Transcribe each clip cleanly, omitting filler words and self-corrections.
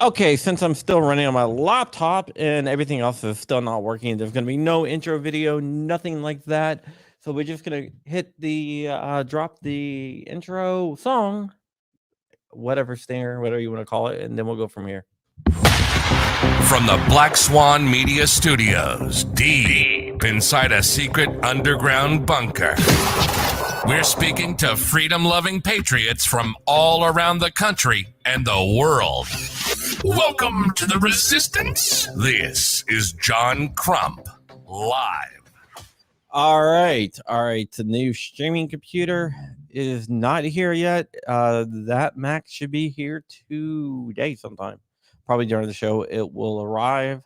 Okay, since I'm still running on my laptop and everything else is still not working, there's going to be no intro video, nothing like that. So we're just going to hit the drop the intro song, whatever stinger, whatever you want to call it, and then we'll go from here. From the Black Swan Media Studios, deep inside a secret underground bunker, we're speaking to freedom-loving patriots from all around the country and the world. Welcome to the Resistance. This is John Crump, live. All right. The new streaming computer is not here yet. That Mac should be here today sometime. Probably during the show it will arrive.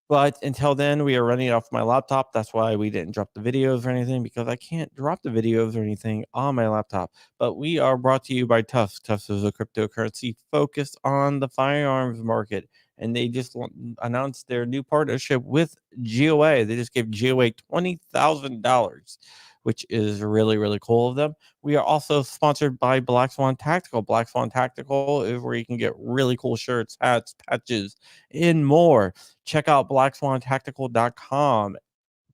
But until then, we are running off my laptop. That's why we didn't drop the videos or anything, because I can't drop the videos or anything on my laptop. But we are brought to you by Tufts. Tufts is a cryptocurrency focused on the firearms market. And they just announced their new partnership with GOA. They just gave GOA $20,000, which is really, really cool of them. We are also sponsored by Black Swan Tactical. Black Swan Tactical is where you can get really cool shirts, hats, patches, and more. Check out blackswantactical.com.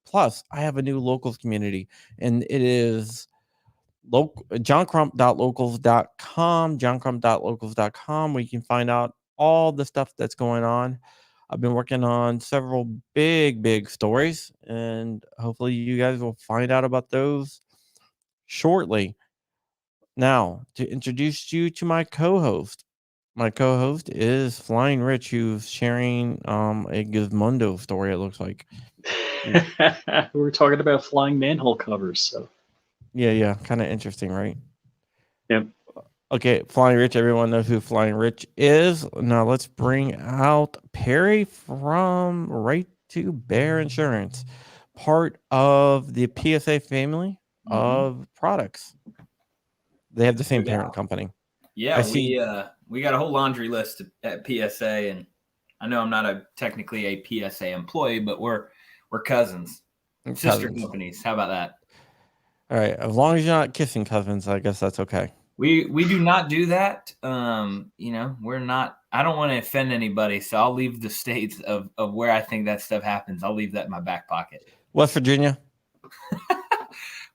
Plus, I have a new locals community, and it is johncrump.locals.com, johncrump.locals.com, where you can find out all the stuff that's going on. I've been working on several big stories, and hopefully you guys will find out about those shortly. Now, to introduce you to my co-host. My co-host is Flying Rich, who's sharing a Gizmondo story, it looks like. We were talking about flying manhole covers, so. Yeah, kind of interesting, right? Yep. Okay, Flying Rich, everyone knows who Flying Rich is. Now let's bring out Perry from Right to Bear Insurance, part of the PSA family of products. They have the same parent company. Yeah, we got a whole laundry list at PSA, and I know I'm not technically a PSA employee, but we're cousins, sister companies. How about that? All right, as long as you're not kissing cousins, I guess that's okay. We do not do that. We're not. I don't want to offend anybody, so I'll leave the states of where I think that stuff happens. I'll leave that in my back pocket. West Virginia.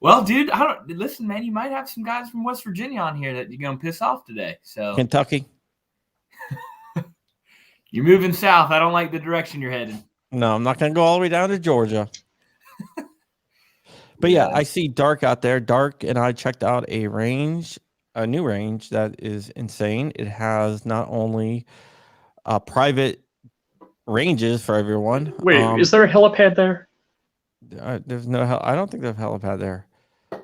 Well, dude, listen, man. You might have some guys from West Virginia on here that you're gonna piss off today. So Kentucky. You're moving south. I don't like the direction you're headed. No, I'm not gonna go all the way down to Georgia. But yeah, I see Dark out there. Dark and I checked out a new range that is insane. It has not only private ranges for everyone. Wait, is there a helipad there? There's no I don't think there's a helipad there,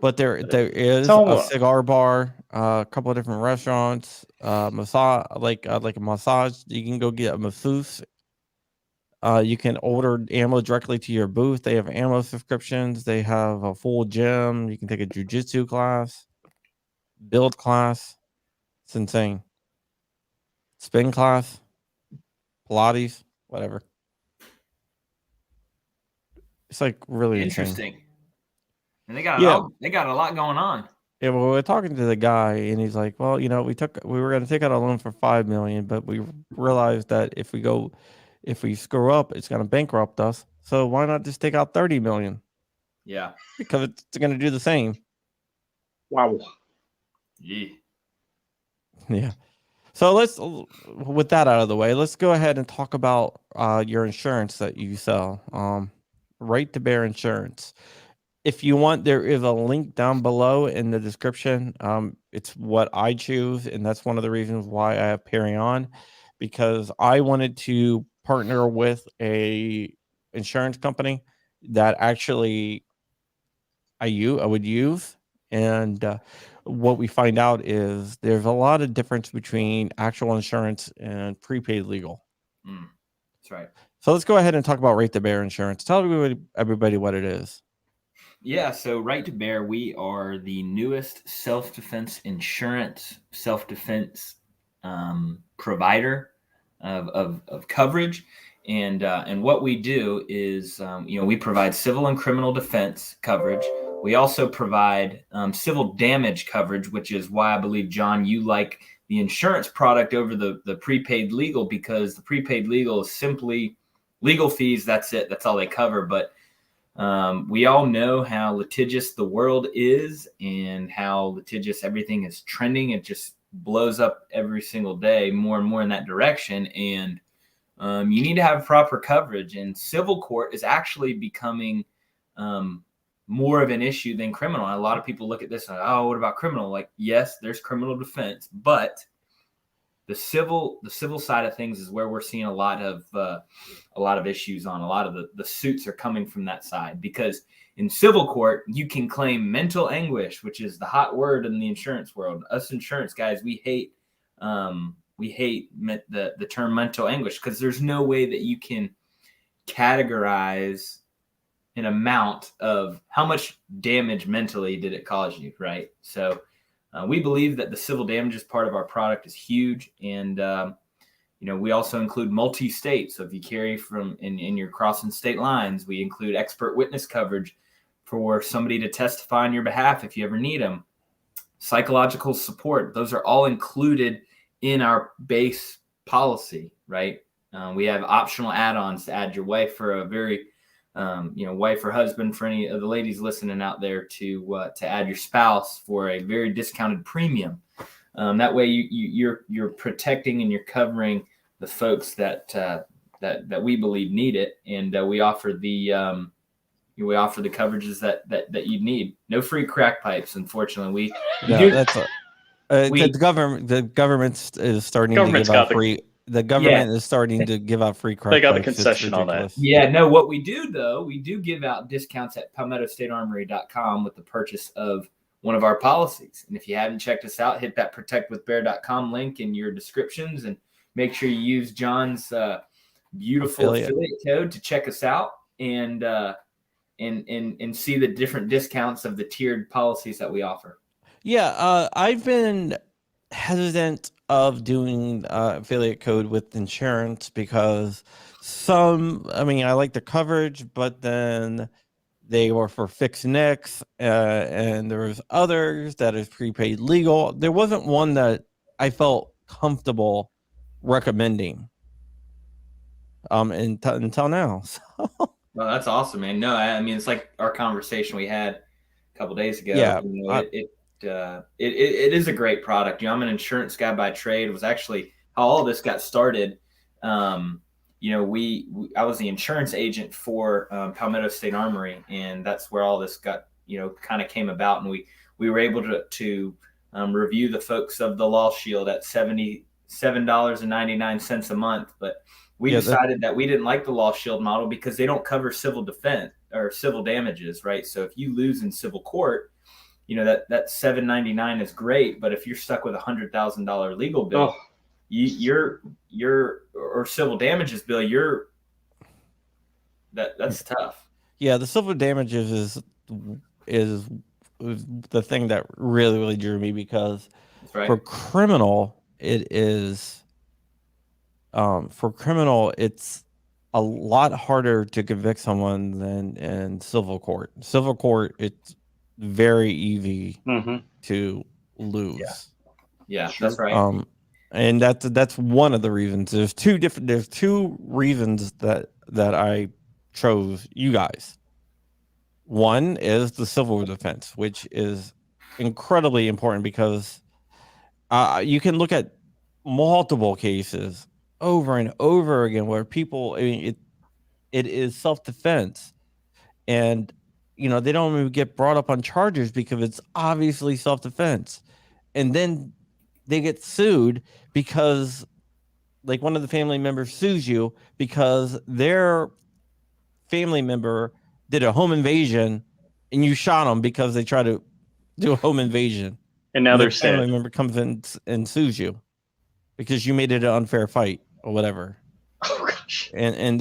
but there is a cigar bar, a couple of different restaurants, massage, like a massage. You can go get a masseuse. You can order ammo directly to your booth. They have ammo subscriptions. They have a full gym. You can take a jiu-jitsu class, build class. It's insane. Spin class, Pilates, whatever. It's like really interesting. insane. And they got a lot going on. Yeah, well, we're talking to the guy, and he's like, "Well, we were going to take out a loan for $5 million, but we realized that if we screw up, it's going to bankrupt us. So why not just take out $30 million? Yeah, because it's going to do the same." Wow. Yeah. So with that out of the way, let's go ahead and talk about your insurance that you sell. Right to Bear Insurance. If you want, there is a link down below in the description. It's what I choose, and that's one of the reasons why I have Perry on, because I wanted to partner with a insurance company that actually I would use. And what we find out is there's a lot of difference between actual insurance and prepaid legal. That's right. So let's go ahead and talk about Right to Bear Insurance. Tell everybody what it is. Yeah, so Right to Bear, we are the newest self-defense insurance, self-defense provider of coverage. And what we do is, we provide civil and criminal defense coverage. We also provide civil damage coverage, which is why I believe, John, you like the insurance product over the prepaid legal, because the prepaid legal is simply legal fees. That's it. That's all they cover. But we all know how litigious the world is and how litigious everything is trending. It just blows up every single day, more and more in that direction. And you need to have proper coverage. And civil court is actually becoming more of an issue than criminal. And a lot of people look at this and, oh, what about criminal? Like, yes, there's criminal defense, but the civil side of things is where we're seeing a lot of issues on. A lot of the suits are coming from that side, because in civil court, you can claim mental anguish, which is the hot word in the insurance world. Us insurance guys, we hate the term mental anguish, because there's no way that you can categorize an amount of how much damage mentally did it cause you, right? So we believe that the civil damages part of our product is huge. And, we also include multi-state. So if you carry from in your crossing state lines, we include expert witness coverage for somebody to testify on your behalf if you ever need them. Psychological support, those are all included in our base policy, right? We have optional add-ons to add your wife for a very, wife or husband, for any of the ladies listening out there, to add your spouse for a very discounted premium. That way you're protecting and you're covering the folks that we believe need it, and we offer the coverages that you need. No free crack pipes, unfortunately. The government is starting to give out free. The government is starting to give out free crack. They got a pipes. concession on that. Yeah, no, what we do, though, we do give out discounts at PalmettoStateArmory.com with the purchase of one of our policies. And if you haven't checked us out, hit that protectwithbear.com link in your descriptions, and make sure you use John's beautiful affiliate code to check us out and see the different discounts of the tiered policies that we offer. Yeah, I've been hesitant of doing affiliate code with insurance because I like the coverage, but then they were for fixed nicks, and there was others that is prepaid legal. There wasn't one that I felt comfortable recommending until now. Well, that's awesome, man. No, I mean, it's like our conversation we had a couple days ago. Yeah, it is a great product. I'm an insurance guy by trade. It was actually how all this got started. I was the insurance agent for Palmetto State Armory, and that's where all this got, kind of came about. And we were able to review the folks of the Law Shield at $77.99 a month. But we decided that we didn't like the Law Shield model because they don't cover civil defense or civil damages, right? So if you lose in civil court, that $7.99 is great, but if you're stuck with $100,000 legal bill, your or civil damages bill, that's tough. Yeah, the civil damages is the thing that really, really drew me, because for criminal it's a lot harder to convict someone than in civil court. Civil court, it's very easy to lose. Yeah, that's right. And that's one of the reasons. There's two reasons that I chose you guys. One is the civil defense, which is incredibly important, because you can look at multiple cases over and over again where people, it is self-defense, and they don't even get brought up on charges because it's obviously self-defense, and then they get sued because, like, one of the family members sues you because their family member did a home invasion and you shot them because they tried to do a home invasion, and now their family member comes in and sues you because you made it an unfair fight or whatever. Oh gosh. And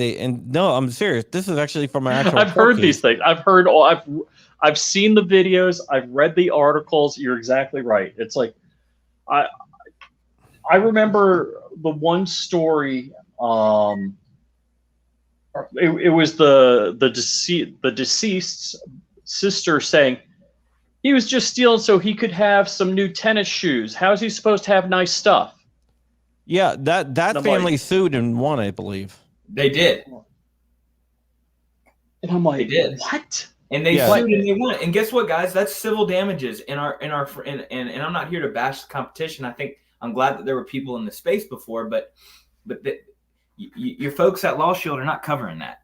no, I'm serious. This is actually from an actual. I've heard these things. I've seen the videos. I've read the articles. You're exactly right. It's like, I remember the one story. It was the deceased's sister saying, He was just stealing so he could have some new tennis shoes. How is he supposed to have nice stuff? Yeah, that I'm family like- sued and won, I believe. They did. And I'm like, They did. what? And they Yeah. sued and they won. And guess what, guys? That's civil damages. And I'm not here to bash the competition. I think I'm glad that there were people in the space before, but your folks at Law Shield are not covering that.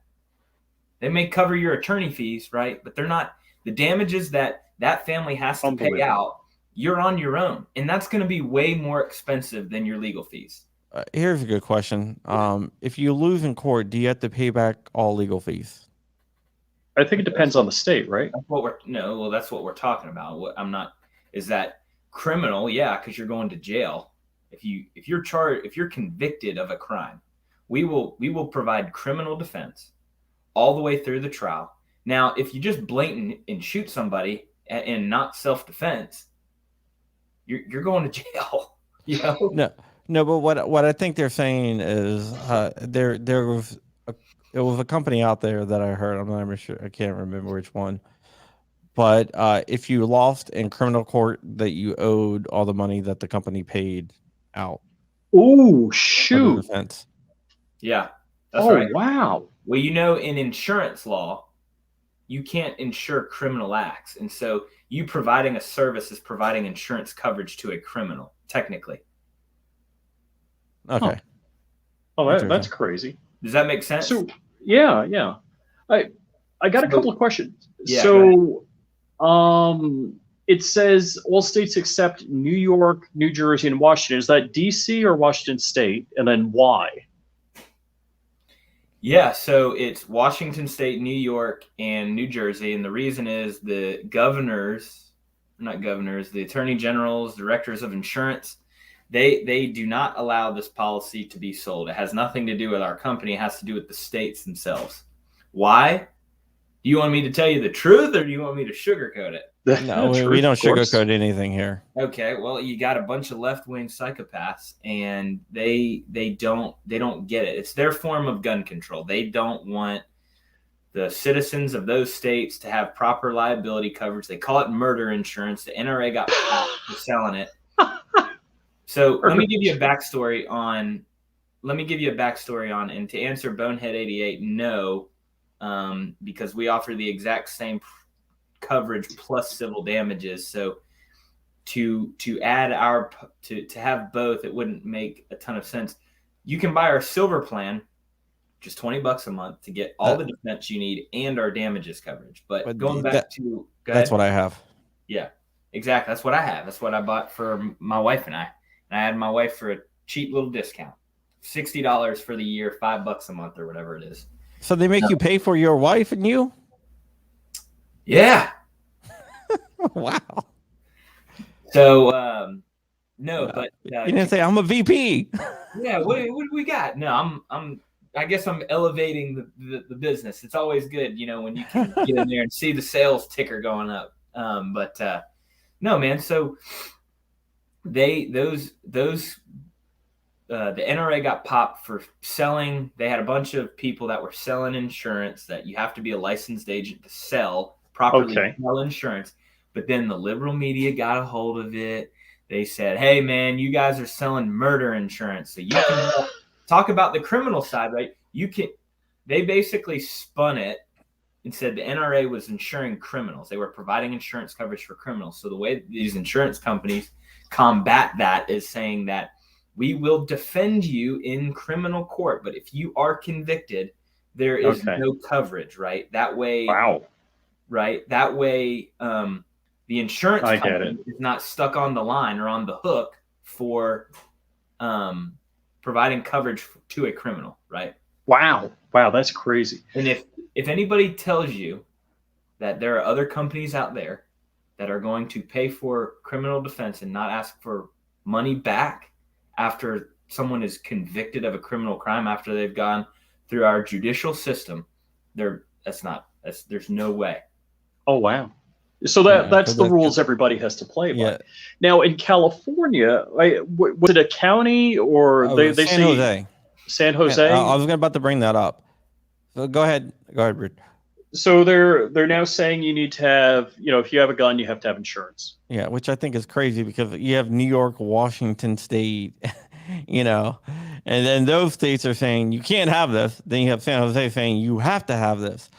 They may cover your attorney fees, right? But they're not the damages that family has to pay out. You're on your own, and that's going to be way more expensive than your legal fees. Here's a good question. If you lose in court, do you have to pay back all legal fees? I think it depends on the state, right? That's what we're talking about. What I'm not is that criminal, yeah, because you're going to jail. If you're convicted of a crime, we will provide criminal defense all the way through the trial. Now, if you just blatant and shoot somebody and not self-defense, you're going to jail. You know? No, but what I think they're saying is there was a company out there that I heard. I'm not even sure. I can't remember which one. But if you lost in criminal court, that you owed all the money that the company paid out. Oh, For the shoot. defense. Yeah, that's Oh, right. wow. Well, in insurance law, you can't insure criminal acts. And so you providing a service is providing insurance coverage to a criminal, technically. Okay. Oh, that's crazy. Does that make sense? So, yeah. I got a couple of questions. Yeah, So, it says all states except New York, New Jersey, and Washington. Is that D.C. or Washington State? And then why? Yeah, so it's Washington State, New York, and New Jersey. And the reason is the the attorney generals, directors of insurance, they do not allow this policy to be sold. It has nothing to do with our company. It has to do with the states themselves. Why? Do you want me to tell you the truth, or do you want me to sugarcoat it? No, we don't sugarcoat anything here. Okay, well, you got a bunch of left-wing psychopaths, and they don't get it. It's their form of gun control. They don't want the citizens of those states to have proper liability coverage. They call it murder insurance. The NRA got caught for selling it. So let me give you a backstory on. And to answer Bonehead 88, no, because we offer the exact same coverage plus civil damages. So to add to have both, it wouldn't make a ton of sense. You can buy our silver plan, just $20 a month, to get all the defense you need and our damages coverage. But going back to that's what I have. Yeah, exactly. That's what I have. That's what I bought for my wife and I. And I had my wife for a cheap little discount, $60 for the year, $5 a month or whatever it is. So they make you pay for your wife and you? Yeah. Wow. So no, but you didn't say I'm a VP. Yeah. What do we got? No, I guess I'm elevating the business. It's always good, when you can get in there and see the sales ticker going up. But no, man. So the NRA got popped for selling. They had a bunch of people that were selling insurance that you have to be a licensed agent to sell properly. Sell insurance. But then the liberal media got a hold of it. They said, "Hey, man, you guys are selling murder insurance, so you can talk about the criminal side, right? You can." They basically spun it and said the NRA was insuring criminals. They were providing insurance coverage for criminals. So the way these insurance companies combat that is saying that we will defend you in criminal court, but if you are convicted, there is no coverage, right? That way, right? That way, the insurance company is not stuck on the line or on the hook for providing coverage to a criminal, right? Wow, that's crazy. And if anybody tells you that there are other companies out there that are going to pay for criminal defense and not ask for money back after someone is convicted of a criminal crime after they've gone through our judicial system, there's no way. Oh, wow. So that's the rules everybody has to play by. Yeah. Now in California, was it a county or they San Jose? San Jose? I was about to bring that up. So go ahead, Bruce. So they're now saying you need to have, if you have a gun, you have to have insurance. Yeah, which I think is crazy because you have New York, Washington State, you know, and then those states are saying you can't have this. Then you have San Jose saying you have to have this.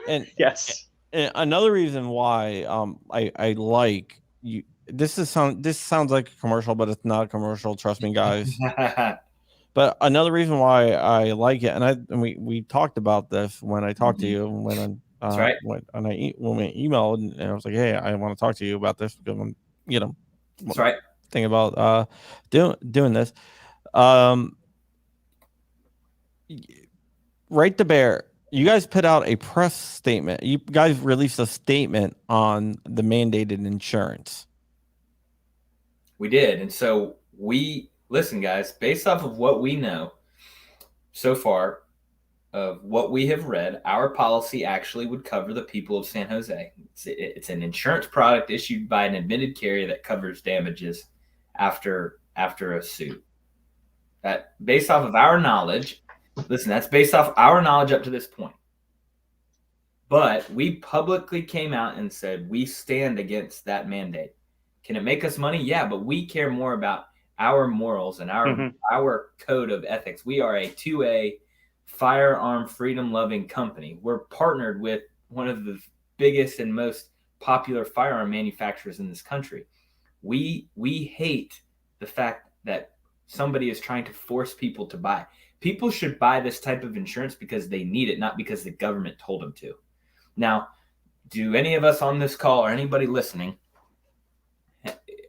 And, Yes. and another reason why I like you. This sounds like a commercial, but it's not a commercial. Trust me, guys. But another reason why I like it, and we talked about this when I talked to you when That's right. when we emailed, and I was like, hey, I want to talk to you about this because I'm That's right. thinking about doing this. Right to Bear, you guys put out a press statement. You guys released a statement on the mandated insurance. We did, and so listen, guys, based off of what we know so far, of what we have read, our policy actually would cover the people of San Jose. It's an insurance product issued by an admitted carrier that covers damages after a suit. That based off of our knowledge, listen, that's based off our knowledge up to this point. But we publicly came out and said we stand against that mandate. Can it make us money? Yeah, but we care more about our morals and our code of ethics. We are a 2A firearm freedom loving company. We're partnered with one of the biggest and most popular firearm manufacturers in this country. We hate the fact that somebody is trying to force people to buy. People should buy this type of insurance because they need it, not because the government told them to. Now, do any of us on this call or anybody listening,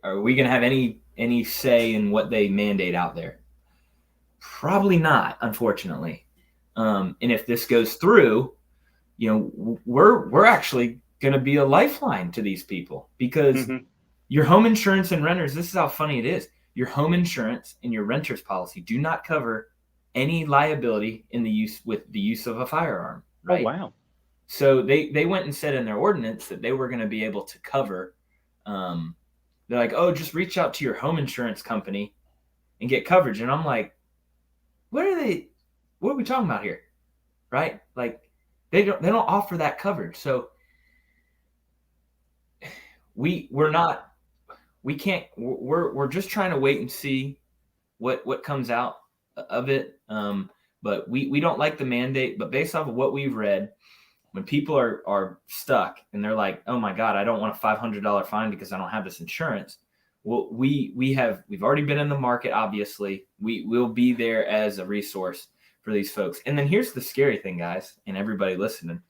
are we going to have any say in what they mandate out there? Probably not, unfortunately. And if this goes through, we're actually going to be a lifeline to these people because your home insurance and renters, this is how funny it is. Your home insurance and your renter's policy do not cover any liability in the use of a firearm. Right? Oh, wow. So they went and said in their ordinance that they were going to be able to cover. They're like, oh, just reach out to your home insurance company and get coverage. And I'm like, what are we talking about here? Right? Like they don't offer that coverage. So we're just trying to wait and see what comes out of it. But we don't like the mandate, but based off of what we've read, when people are stuck and they're like, oh my God, I don't want a $500 fine because I don't have this insurance. Well, we've already been in the market. Obviously we will be there as a resource for these folks. And then here's the scary thing, guys, and everybody listening.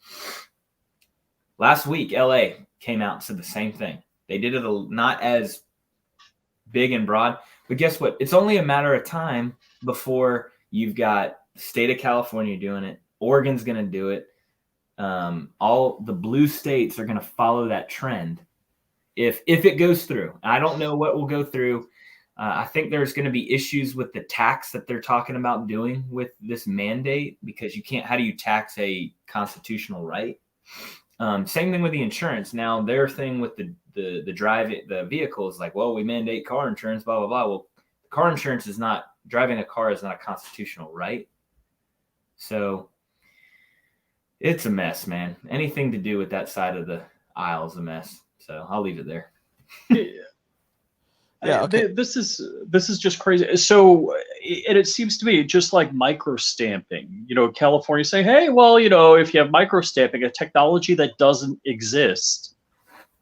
Last week, LA came out and said the same thing. They did it not as big and broad, but guess what? It's only a matter of time before you've got the state of California doing it. Oregon's going to do it. All the blue states are going to follow that trend if it goes through. I don't know what will go through. I think there's going to be issues with the tax that they're talking about doing with this mandate because how do you tax a constitutional right? Same thing with the insurance. Now their thing with the vehicle is like, well, we mandate car insurance, blah, blah, blah. Well, car insurance driving a car is not a constitutional right. So it's a mess, man. Anything to do with that side of the aisle is a mess. So I'll leave it there. Yeah, okay. This is just crazy. So, and it seems to me just like microstamping. California saying, hey, well, if you have microstamping, a technology that doesn't exist,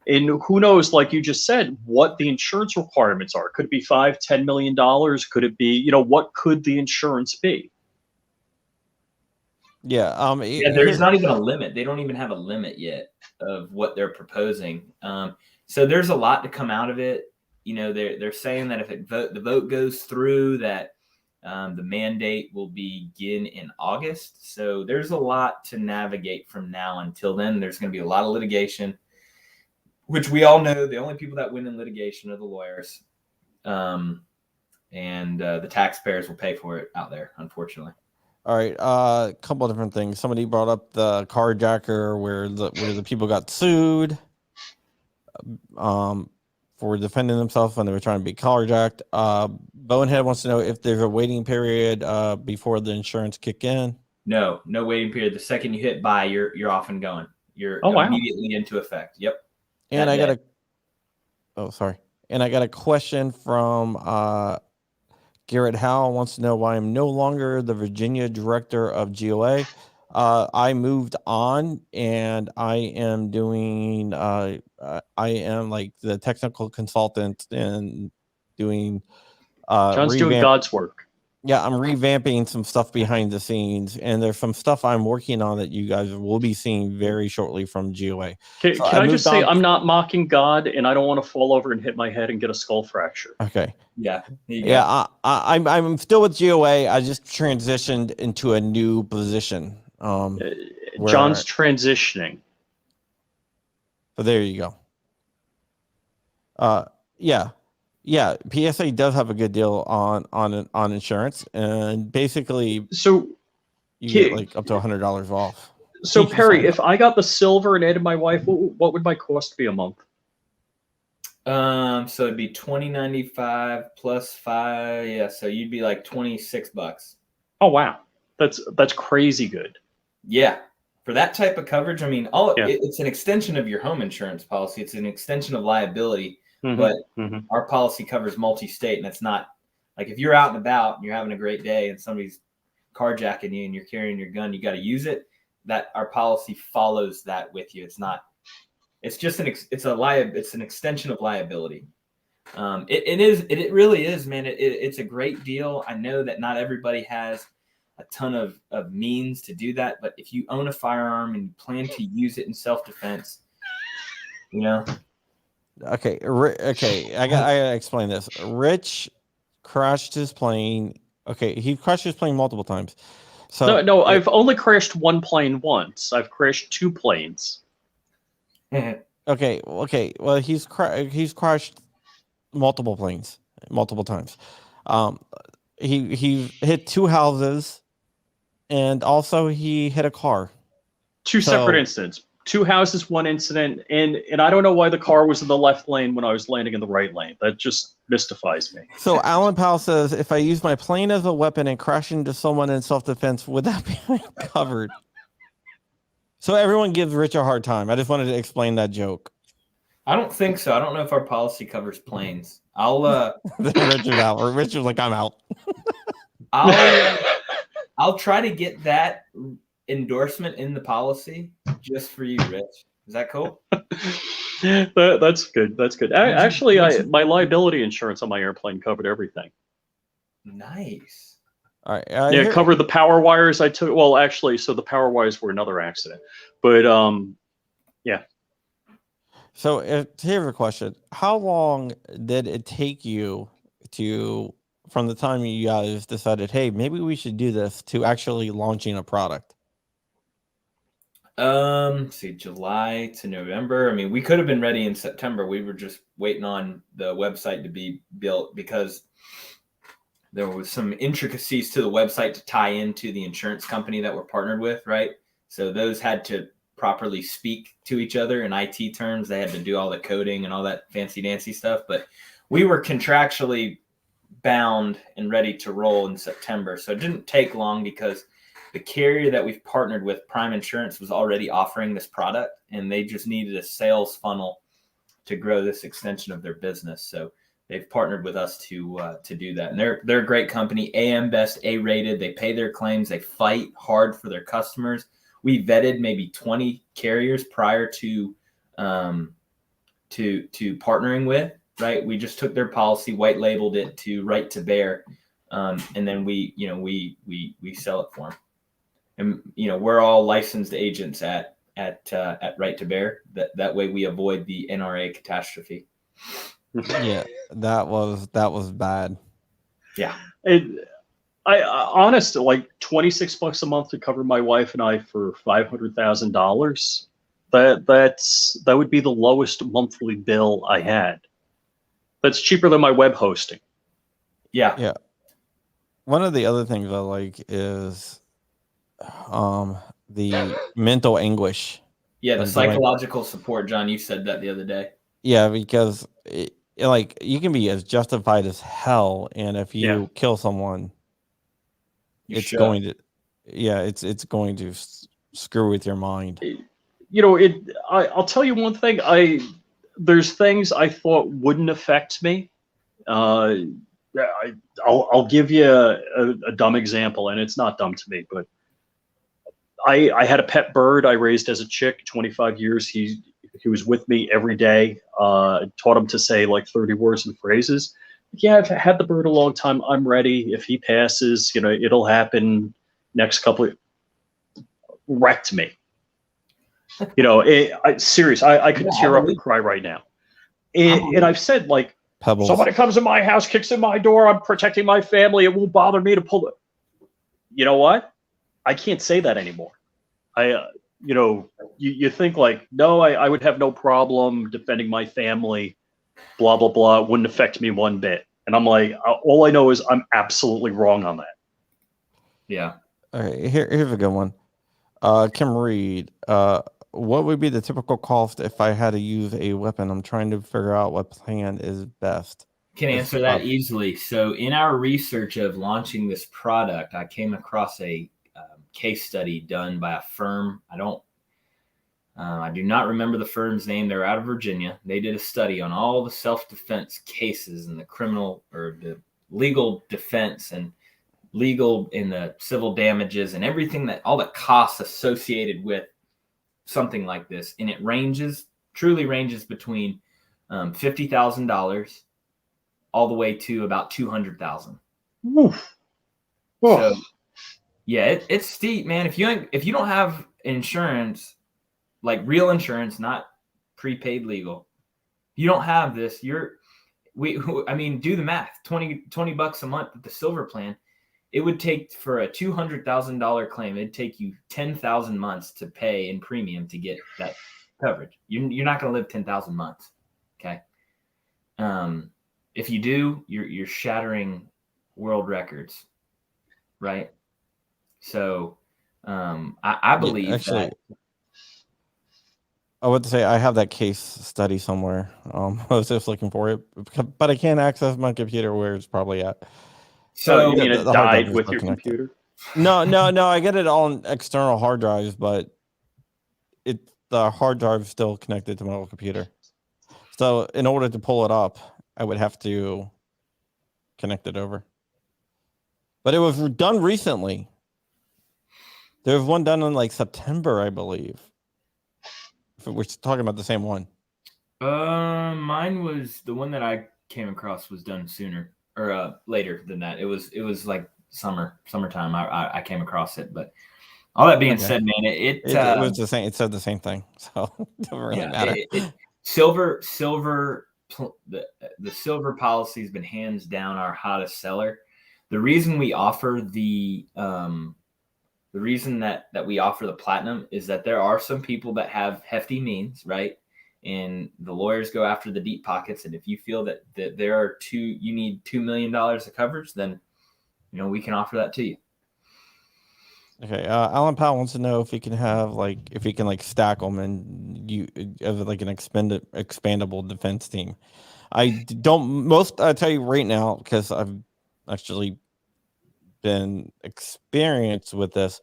and who knows, like you just said, what the insurance requirements are. Could it be $5-10 million? Could it be, what could the insurance be? Yeah. There's not even a limit. They don't even have a limit yet of what they're proposing. So there's a lot to come out of it. They're saying that if the vote goes through, that the mandate will begin in August. So there's a lot to navigate from now until then. There's going to be a lot of litigation, which we all know the only people that win in litigation are the lawyers. And the taxpayers will pay for it out there, unfortunately. All right, a couple of different things. Somebody brought up the carjacker where the people got sued for defending themselves when they were trying to be carjacked. Bonehead wants to know if there's a waiting period before the insurance kick in. No waiting period. The second you hit buy, you're off and going. you're Oh, wow. immediately into effect. Yep. And that day. sorry. And I got a question from Garrett Howe wants to know why I'm no longer the Virginia director of GOA. I moved on, and I am doing. I am like the technical consultant and doing. John's doing God's work. Yeah, I'm revamping some stuff behind the scenes, and there's some stuff I'm working on that you guys will be seeing very shortly from GOA. Can, So can I just say on- I'm not mocking God, and I don't want to fall over and hit my head and get a skull fracture. Okay. Yeah. Yeah, I'm still with GOA. I just transitioned into a new position. John's transitioning. So there you go. Yeah. PSA does have a good deal on insurance, and basically So you get like up to $100 off. So Perry, if I got the silver and added my wife, what would my cost be a month? So it'd be $20.95 plus $5. Yeah, so you'd be like $26. Oh wow, that's crazy good. Yeah, for that type of coverage, I mean, it's an extension of your home insurance policy. It's an extension of liability, but our policy covers multi-state, and it's not like if you're out and about and you're having a great day and somebody's carjacking you and you're carrying your gun, you got to use it. That our policy follows that with you. It's not. It's just it's an extension of liability. It really is, man. It's a great deal. I know that not everybody has a ton of means to do that, but if you own a firearm and you plan to use it in self-defense, you know. Okay. I gotta explain this. Rich crashed his plane. Okay, he crashed his plane multiple times. So no, I've only crashed one plane once. I've crashed two planes. Okay. Well, he's crashed multiple planes multiple times. He hit two houses, and also he hit a car. Two separate incidents. Two houses, one incident, and I don't know why the car was in the left lane when I was landing in the right lane. That just mystifies me. So Alan Powell says, if I use my plane as a weapon and crash into someone in self-defense, would that be covered? So everyone gives Rich a hard time. I just wanted to explain that joke. I don't think so. I don't know if our policy covers planes. Richard's out. Or Richard's like, I'm out. I'll try to get that endorsement in the policy just for you, Rich. Is that cool? That's good. That's good. Actually, my liability insurance on my airplane covered everything. Nice. All right. It covered the power wires I took. Well, actually, so the power wires were another accident. But yeah. So here's a question: how long did it take you from the time you guys decided, hey, maybe we should do this, to actually launching a product? July to November. I mean, we could have been ready in September. We were just waiting on the website to be built because there was some intricacies to the website to tie into the insurance company that we're partnered with, right? So those had to properly speak to each other in IT terms. They had to do all the coding and all that fancy dancy stuff, but we were contractually bound and ready to roll in September. So it didn't take long because the carrier that we've partnered with, Prime Insurance, was already offering this product, and they just needed a sales funnel to grow this extension of their business. So they've partnered with us to do that. And they're a great company, AM Best, A-rated. They pay their claims. They fight hard for their customers. We vetted maybe 20 carriers prior to partnering with, right? We just took their policy, white labeled it to Right to Bear, and then we sell it for them. And we're all licensed agents at Right to Bear. That way we avoid the NRA catastrophe. Yeah, that was bad. Yeah. I honestly, like $26 a month to cover my wife and I for $500,000. That would be the lowest monthly bill I had. That's cheaper than my web hosting. Yeah. Yeah. One of the other things I like is the mental anguish. Yeah, the psychological support, John. You said that the other day. Yeah, because you can be as justified as hell, and if you kill someone, it's going to screw with your mind. I'll tell you one thing. There's things I thought wouldn't affect me. I'll give you a dumb example, and it's not dumb to me, but I had a pet bird I raised as a chick, 25 years. He was with me every day. Taught him to say like 30 words and phrases. Yeah, I've had the bird a long time. I'm ready. If he passes, it'll happen next couple of wrecked me. Serious. I could tear up and cry right now. And I've said, like, Pebbles. somebody comes in my house, kicks in my door, I'm protecting my family, it won't bother me to pull it. You know what? I can't say that anymore. You think like, no, I would have no problem defending my family, blah, blah, blah. It wouldn't affect me one bit. And I'm like, all I know is I'm absolutely wrong on that. Yeah. All right, here's a good one. Kim Reed, what would be the typical cost if I had to use a weapon? I'm trying to figure out what plan is best. Can answer that easily. So in our research of launching this product, I came across a case study done by a firm. I do not remember the firm's name. They're out of Virginia. They did a study on all the self-defense cases and the criminal or the legal defense and legal in the civil damages and everything all the costs associated with something like this. And it truly ranges between $50,000 all the way to about $200,000. So yeah, it's steep, man. If you don't have insurance, like real insurance, not prepaid legal, you don't have this. Do the math. $20 a month with the silver plan. It would take for a $200,000 claim. It'd take you 10,000 months to pay in premium to get that coverage. You're not going to live 10,000 months. Okay. If you do, you're shattering world records, right? So, I believe actually, that. I would say I have that case study somewhere. I was just looking for it, but I can't access my computer where it's probably at. So you mean it died with your computer? No. I get it on external hard drives, but the hard drive is still connected to my old computer. So in order to pull it up, I would have to connect it over. But it was done recently. There was one done in like September, I believe. If we're talking about the same one. Mine was the one that I came across was done sooner or later than that. It was like summertime. I came across it, but all that being said, man, it was the same. It said the same thing, so it doesn't really matter. Silver, the silver policy has been hands down our hottest seller. The reason we offer the reason that we offer the platinum is that there are some people that have hefty means, right? And the lawyers go after the deep pockets. And if you feel that you need $2 million of coverage, then we can offer that to you. Okay, Alan Powell wants to know if he can stack them and you as like an expandable defense team. I tell you right now, because I've actually been experienced with this.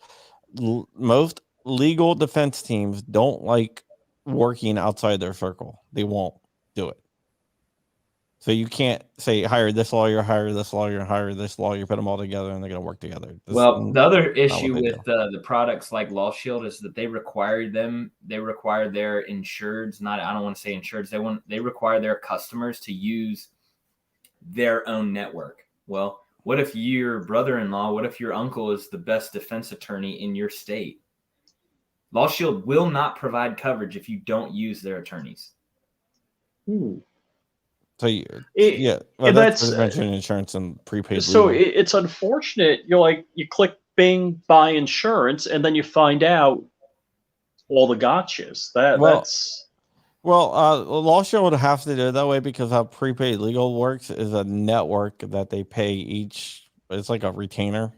Most legal defense teams don't like working outside their circle. They won't do it. So you can't say hire this lawyer, hire this lawyer, hire this lawyer, put them all together, and they're going to work together. The other issue with the products like Law Shield is that they require their insureds, I don't want to say insureds, they require their customers to use their own network. Well, what if your brother-in-law, what if your uncle is the best defense attorney in your state? Law Shield will not provide coverage if you don't use their attorneys. So that's prevention insurance and prepaid. So it's unfortunate. You click Bing, buy insurance, and then you find out all the gotchas. Law Shield would have to do it that way because how prepaid legal works is a network that they pay each. It's like a retainer.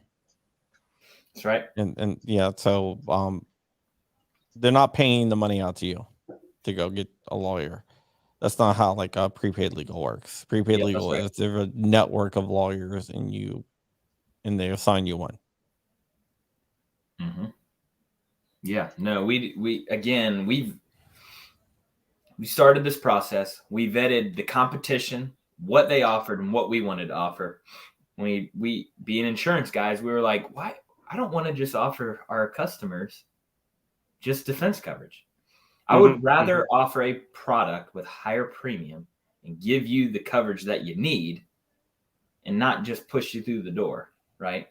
That's right. And so they're not paying the money out to you to go get a lawyer. That's not how prepaid legal works. Prepaid legal is there's a network of lawyers and they assign you one. Mm-hmm. Yeah, no, we again, we started this process. We vetted the competition, what they offered, and what we wanted to offer. We being insurance guys, we were like, why? I don't want to just offer our customers just defense coverage. I would rather offer a product with higher premium and give you the coverage that you need and not just push you through the door, right?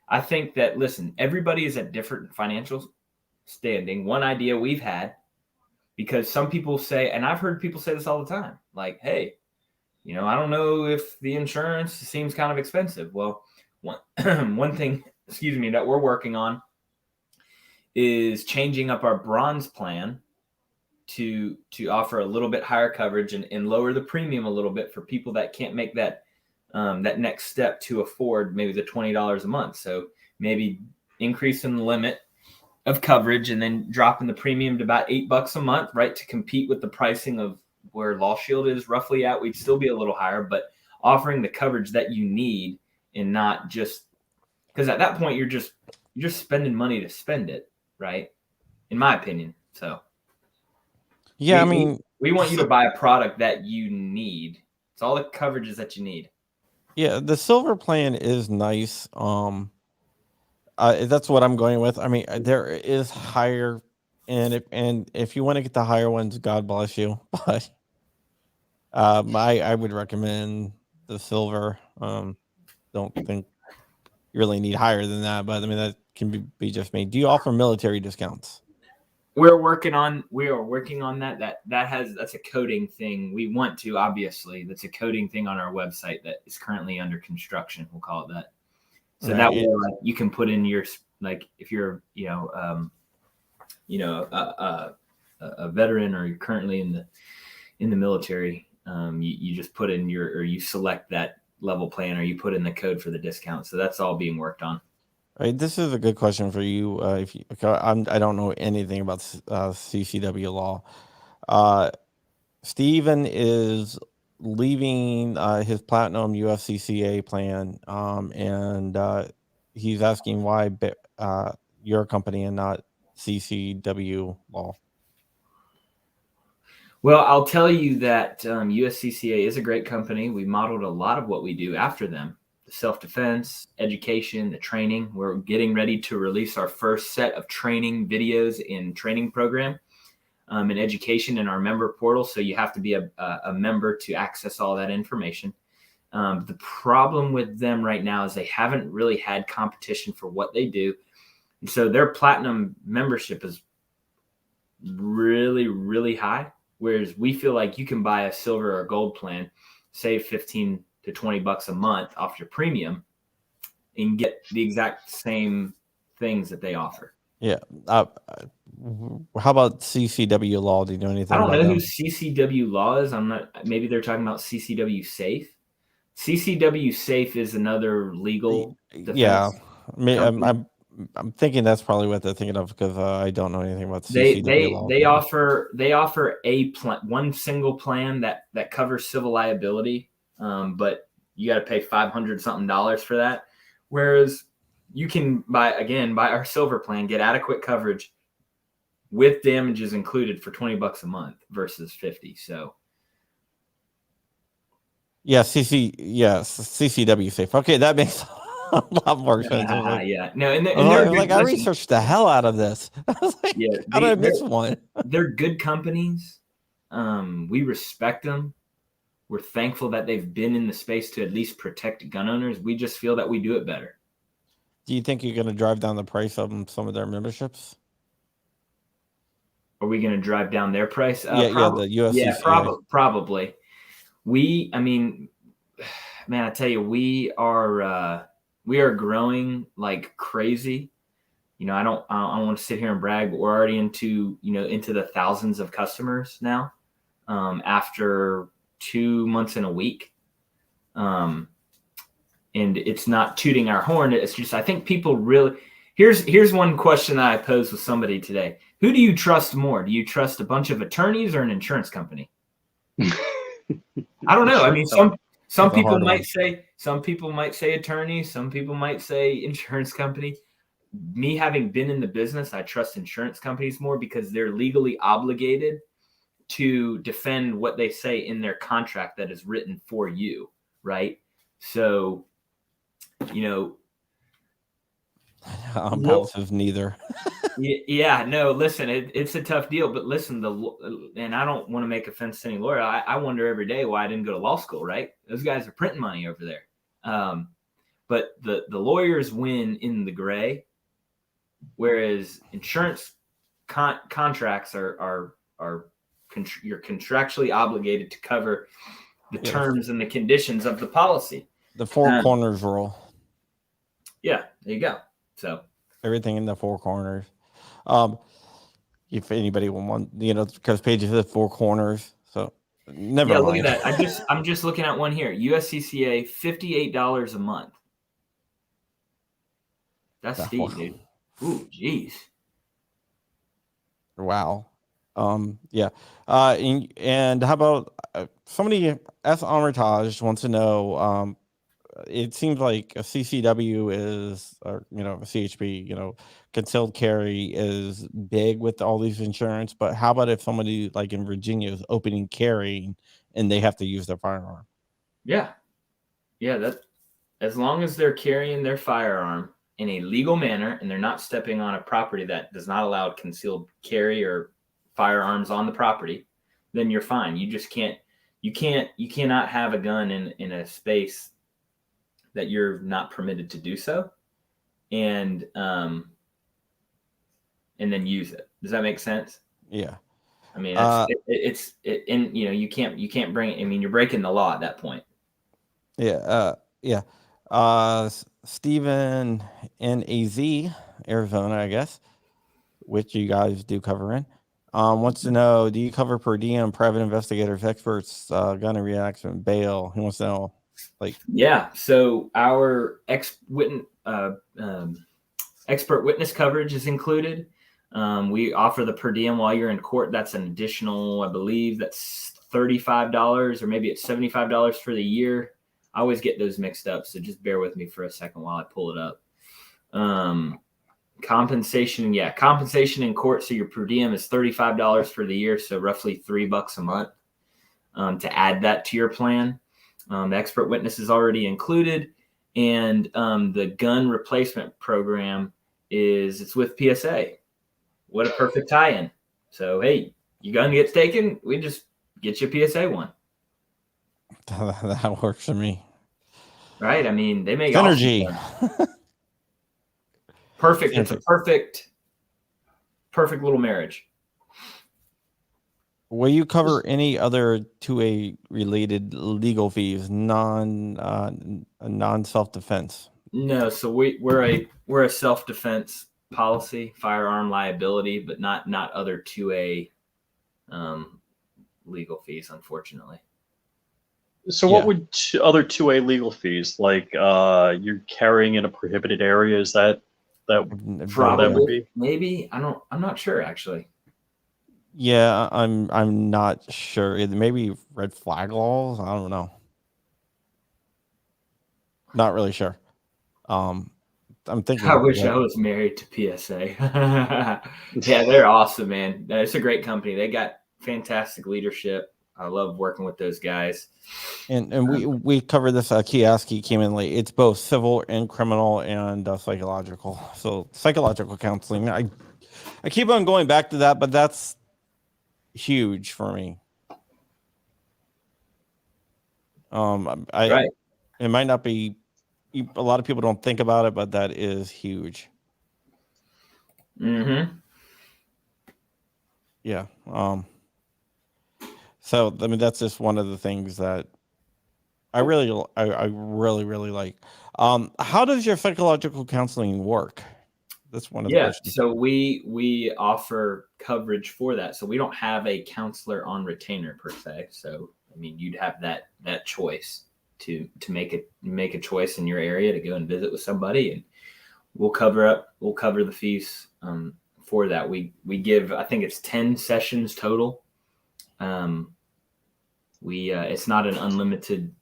I think that, listen, everybody is at different financial standing. One idea we've had, because some people say, and I've heard people say this all the time, like, hey, I don't know if the insurance seems kind of expensive. Well, one thing, that we're working on is changing up our bronze plan to offer a little bit higher coverage and lower the premium a little bit for people that can't make that next step to afford maybe the $20 a month. So maybe increasing the limit of coverage and then dropping the premium to about $8 a month, right, to compete with the pricing of where Law Shield is roughly at. We'd still be a little higher, but offering the coverage that you need and not just because at that point you're just spending money to spend it, right? In my opinion. So Yeah, I mean, we want you to buy a product that you need. It's all the coverages that you need. yeah, the silver plan is nice. That's what I'm going with. I mean, there is higher, and if you want to get the higher ones, God bless you. But I would recommend the silver. Don't think you really need higher than that, but I mean that can be just me. Do you offer military discounts? We are working on that. That's a coding thing. We want to, obviously. That's a coding thing on our website that is currently under construction. We'll call it that. So Right. that way, you can put in your, like, if you're, a veteran or you're currently in the military, you just put in you select that level plan or you put in the code for the discount. So that's all being worked on. Right, this is a good question for you. I don't know anything about CCW law. Steven is leaving his platinum USCCA plan, and he's asking why your company and not CCW law. Well, I'll tell you that USCCA is a great company. We modeled a lot of what we do after them. The self-defense, education, the training. We're getting ready to release our first set of training videos in training program and education in our member portal. So you have to be a member to access all that information. The problem with them right now is they haven't really had competition for what they do. And so their platinum membership is really, really high. Whereas we feel like you can buy a silver or gold plan, save $15 to $20 a month off your premium and get the exact same things that they offer. Yeah. How about CCW law? Do you know anything I don't about know them? who CCW law is. Maybe they're talking about CCW safe. CCW safe is another legal defense. Yeah. I'm thinking that's probably what they're thinking of because I don't know anything about CCW law. They offer one single plan that covers civil liability, but you got to pay $500 something for that. Whereas you can buy our silver plan, get adequate coverage with damages included for $20 a month versus $50. So yeah, CCW safe. Okay, that makes a lot more sense. Yeah, no, and I researched the hell out of this. I was like, yeah, how did I miss one? They're good companies. We respect them. We're thankful that they've been in the space to at least protect gun owners. We just feel that we do it better. Do you think you're going to drive down the price of some of their memberships? Are we going to drive down their price? The USCCA. Yeah, probably. Man, I tell you, we are growing like crazy. I don't want to sit here and brag, but we're already into the thousands of customers now. After 2 months and a week, and it's not tooting our horn. It's just I think people really. Here's one question that I posed with somebody today. Who do you trust more? Do you trust a bunch of attorneys or an insurance company? I don't know. I mean, some people might say attorney, some people might say insurance company. me having been in the business, I trust insurance companies more because they're legally obligated to defend what they say in their contract that is written for you, right? So, you know, Pounce is neither. yeah, no, listen, it's a tough deal, but listen, and I don't want to make offense to any lawyer. I wonder every day why I didn't go to law school, right? Those guys are printing money over there. But the lawyers win in the gray, whereas insurance contracts are you're contractually obligated to cover the terms and the conditions of the policy. The four corners rule. Yeah, there you go. So everything in the four corners. If anybody will want, because Paige said four corners. So never mind. Look at that. I'm just looking at one here. USCCA, $58 a month. That's steep, dude. Ooh, geez. Wow. Yeah. And how about somebody S. Armitage wants to know, it seems like a CCW is, or, a CHP, concealed carry is big with all these insurance, but how about if somebody like in Virginia is opening carrying and they have to use their firearm? Yeah. That as long as they're carrying their firearm in a legal manner and they're not stepping on a property that does not allow concealed carry or firearms on the property, then you're fine. You just you cannot have a gun in a space that you're not permitted to do so, and then use it. Does that make sense? Yeah. I mean, you can't bring it. I mean, you're breaking the law at that point. Yeah. Yeah. Stephen in AZ, Arizona, I guess, which you guys do cover in, wants to know, do you cover per diem, private investigators, experts, gun and reaction, bail? He wants to know, so our expert witness coverage is included. We offer the per diem while you're in court. That's an additional, I believe that's $35 or maybe it's $75 for the year. I always get those mixed up, so just bear with me for a second while I pull it up. Compensation in court. So your per diem is $35 for the year, so roughly $3 a month. To add that to your plan, the expert witness is already included, and the gun replacement program it's with PSA. What a perfect tie-in! So hey, your gun gets taken, we just get you a PSA one. That works for me. Right? I mean, they make synergy. Awesome perfect. It's a perfect little marriage. Will you cover any other 2A related legal fees, non self-defense? No. So we're a self-defense policy, firearm liability, but not other 2A legal fees, unfortunately. So what would other 2A legal fees, like you're carrying in a prohibited area, is that probably that would be? Maybe I'm not sure actually. Yeah, I'm not sure. Maybe red flag laws. I don't know. Not really sure. I'm thinking. I wish I was married to PSA. Yeah, they're awesome, man. It's a great company. They got fantastic leadership. I love working with those guys. And we covered this. Kioski came in late. It's both civil and criminal and psychological. So psychological counseling. I keep on going back to that, but that's huge for me. Right. It might not be. A lot of people don't think about it, but that is huge. Mm-hmm. Yeah. So I mean, that's just one of the things that I really like. How does your psychological counseling work? That's one of the questions. So we offer coverage for that. So we don't have a counselor on retainer per se. So I mean, you'd have that choice to make a choice in your area to go and visit with somebody, and we'll cover the fees for that. We give, I think it's 10 sessions total. It's not an unlimited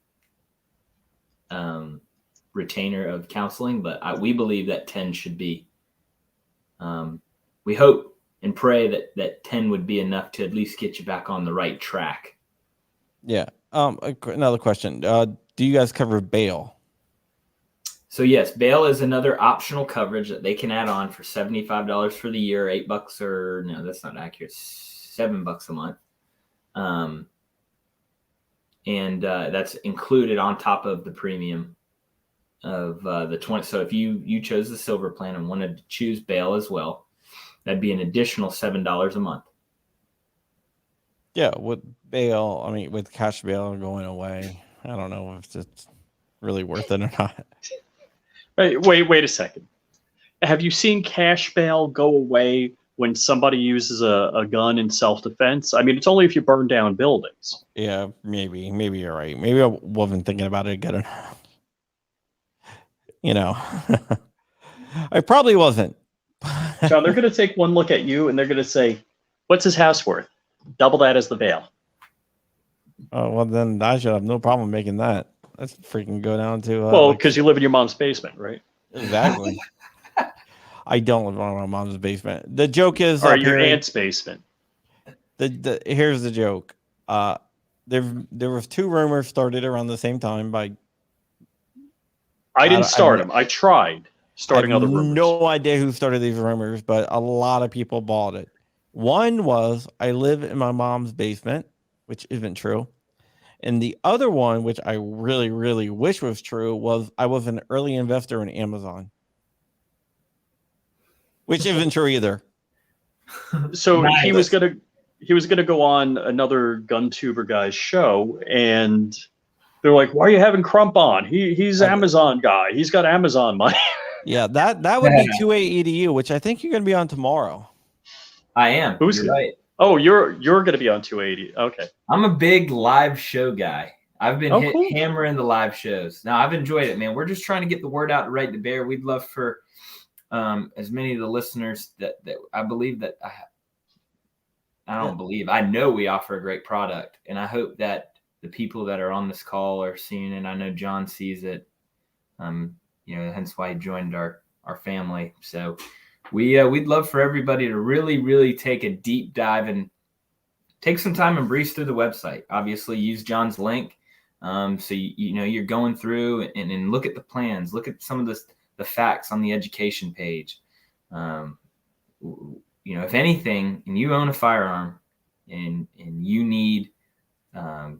retainer of counseling, but we believe that 10 should be we hope and pray that 10 would be enough to at least get you back on the right track. Yeah. Another question. Do you guys cover bail? So yes, bail is another optional coverage that they can add on for $75 for the year, $8 or no, that's not accurate, $7 a month. And that's included on top of the premium of the 20. So if you chose the silver plan and wanted to choose bail as well, that'd be an additional $7 a month. Yeah, with bail, I mean, with cash bail going away, I don't know if it's really worth it or not. Wait a second. Have you seen cash bail go away when somebody uses a gun in self-defense? I mean, it's only if you burn down buildings. Yeah, maybe you're right. Maybe I wasn't thinking about it good enough. You know, I probably wasn't. So they're going to take one look at you and they're going to say, "What's his house worth? Double that as the bail." Oh, well, then I should have no problem making that. Let's freaking go down to. Well, because you live in your mom's basement, right? Exactly. I don't live in my mom's basement. The joke is, or your aunt's basement. Here's the joke. There was 2 rumors started around the same time by. I didn't start them. I tried starting other rumors. No idea who started these rumors, but a lot of people bought it. One was I live in my mom's basement, which isn't true. And the other one, which I really, really wish was true, was I was an early investor in Amazon, which isn't true either. So nice. he was gonna go on another gun tuber guy's show, and they're like, "Why are you having Crump on? He's an Amazon guy. He's got Amazon money." Yeah, that would be 2A EDU, which I think you're going to be on tomorrow. I am. Who's right? Oh, you're going to be on 280. Okay. I'm a big live show guy. I've been hammering the live shows. Now, I've enjoyed it, man. We're just trying to get the word out to Right to Bear. We'd love for as many of the listeners that I believe that I know we offer a great product, and I hope that the people that are on this call are seeing it. I know John sees it. Hence why he joined our family. So we'd love for everybody to really, really take a deep dive and take some time and breeze through the website. Obviously, use John's link. So you're going through and look at the plans, look at some of the facts on the education page. If anything, and you own a firearm and you need, and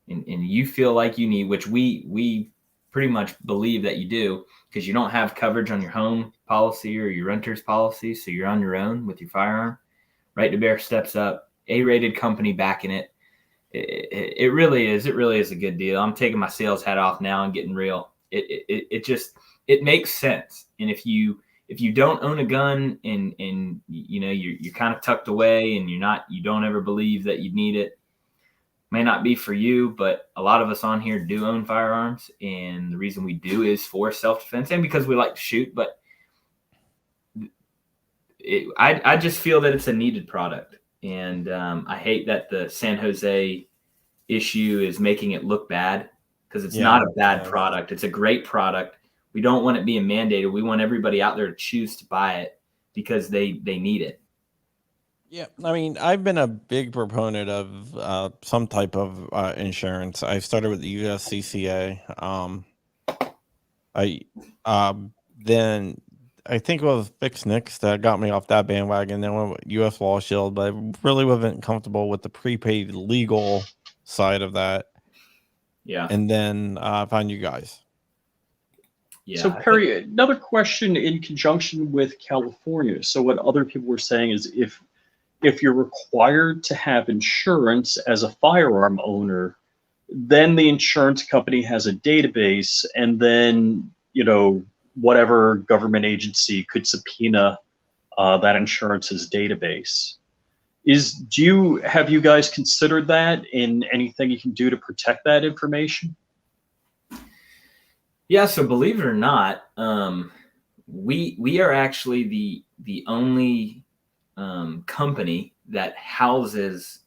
you feel like you need, which we pretty much believe that you do, because you don't have coverage on your home policy or your renter's policy, so you're on your own with your firearm. Right to Bear steps up, A-rated company backing it. It really is a good deal. I'm taking my sales hat off now and getting real. It makes sense. And if you don't own a gun and you're kind of tucked away and you don't ever believe that you need it, may not be for you, but a lot of us on here do own firearms, and the reason we do is for self-defense and because we like to shoot. But I just feel that it's a needed product, and I hate that the San Jose issue is making it look bad, because it's not a bad product. It's a great product. We don't want it being mandated. We want everybody out there to choose to buy it because they need it. Yeah, I mean, I've been a big proponent of some type of insurance. I started with the USCCA. Then I think it was Fix Nix that got me off that bandwagon. Then went with US Law Shield, but I really wasn't comfortable with the prepaid legal side of that. Yeah, and then I found you guys. Yeah. So Perry, another question in conjunction with California. So what other people were saying is if you're required to have insurance as a firearm owner, then the insurance company has a database, and then, whatever government agency could subpoena that insurance's database. Have you guys considered that in anything you can do to protect that information? Yeah, so believe it or not, we are actually the only company that houses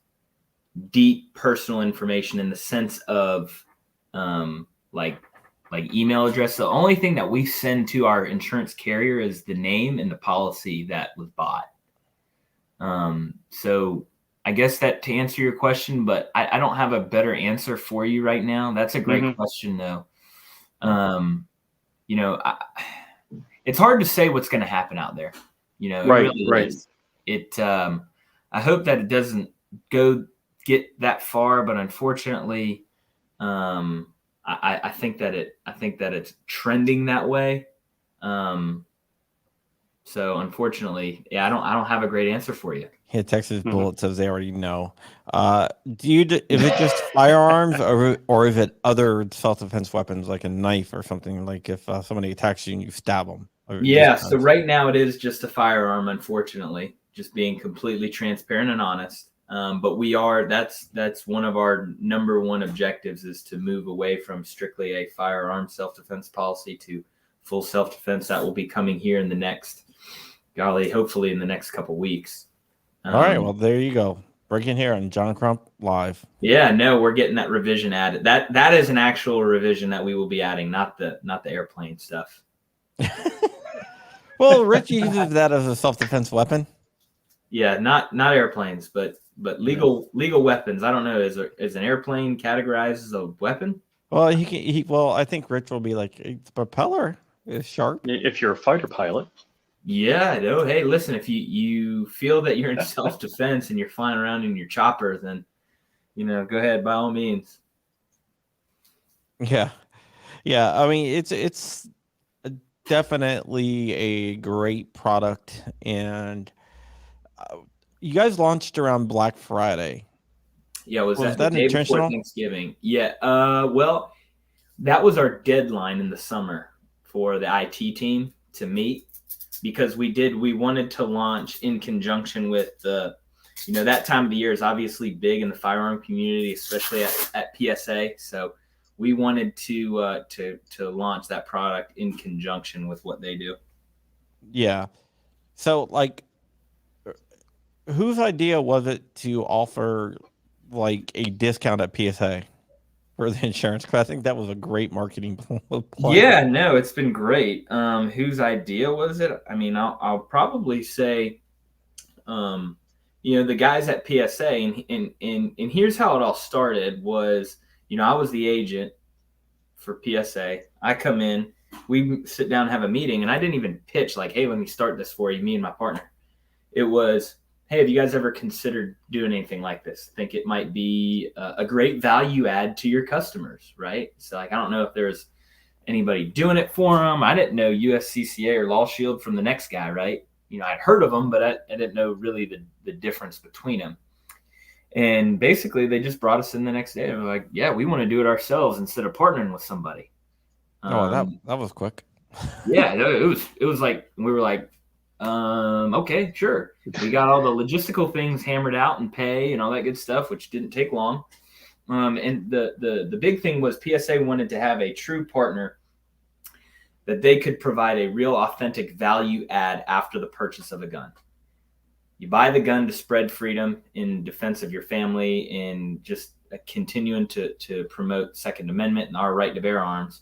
deep personal information in the sense of like like email address. The only thing that we send to our insurance carrier is the name and the policy that was bought. So I guess that to answer your question, but I don't have a better answer for you right now. That's a great question though. You know, it's hard to say what's going to happen out there. You know, it really is. I hope that it doesn't get that far, but unfortunately, I think that it's trending that way. So unfortunately, yeah, I don't have a great answer for you. Yeah, Texas Bullet says they already know. Is it just firearms or is it other self-defense weapons like a knife or something? Like if somebody attacks you and you stab them? Yeah, so right now it is just a firearm, unfortunately, just being completely transparent and honest. But that's one of our number one objectives is to move away from strictly a firearm self-defense policy to full self-defense. That will be coming here in the next, hopefully in the next couple weeks. All right, well, there you go. Breaking here on John Crump Live. Yeah, no, we're getting that revision added. That is an actual revision that we will be adding, not the airplane stuff. Well, Rich uses that as a self-defense weapon. Yeah, not airplanes, but legal weapons. I don't know. Is an airplane categorized as a weapon? Well, I think Rich will be like, it's propeller is sharp. If you're a fighter pilot. Yeah, no. Hey, listen, if you feel that you're in self-defense and you're flying around in your chopper, then go ahead by all means. Yeah. I mean, it's definitely a great product, and you guys launched around Black Friday. Yeah, was that the day before Thanksgiving? Yeah. Well, that was our deadline in the summer for the IT team to meet. Because we wanted to launch in conjunction with the, that time of the year is obviously big in the firearm community, especially at PSA. So we wanted to launch that product in conjunction with what they do. Yeah. So like, whose idea was it to offer like a discount at PSA for the insurance? Because I think that was a great marketing play. Yeah, no, it's been great. Whose idea was it? I mean, I'll probably say, the guys at PSA, and here's how it all started was, I was the agent for PSA. I come in, we sit down and have a meeting, and I didn't even pitch like, hey, let me start this for you, me and my partner. It was, hey, have you guys ever considered doing anything like this? Think it might be a great value add to your customers, right? So like, I don't know if there's anybody doing it for them. I didn't know USCCA or Law Shield from the next guy, right? I'd heard of them, but I didn't know really the difference between them. And basically, they just brought us in the next day. And we're like, yeah, we want to do it ourselves instead of partnering with somebody. That was quick. Yeah, it was like, we were like, okay, sure. We got all the logistical things hammered out and pay and all that good stuff, which didn't take long. And the big thing was PSA wanted to have a true partner that they could provide a real authentic value add after the purchase of a gun. You buy the gun to spread freedom in defense of your family and just continuing to promote Second Amendment and our right to bear arms.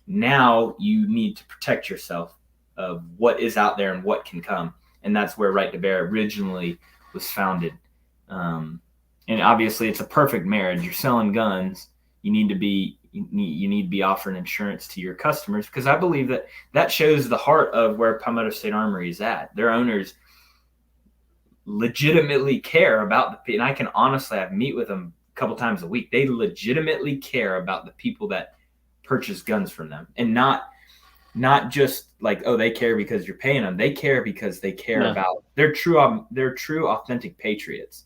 Now you need to protect yourself of what is out there and what can come. And that's where Right to Bear originally was founded. And obviously it's a perfect marriage. You're selling guns. You need to be offering insurance to your customers, because I believe that shows the heart of where Palmetto State Armory is at. Their owners legitimately care about and I can honestly, I meet with them a couple times a week. They legitimately care about the people that purchase guns from them, and not just like, oh, they care because you're paying them. They care because they care about they're true authentic patriots.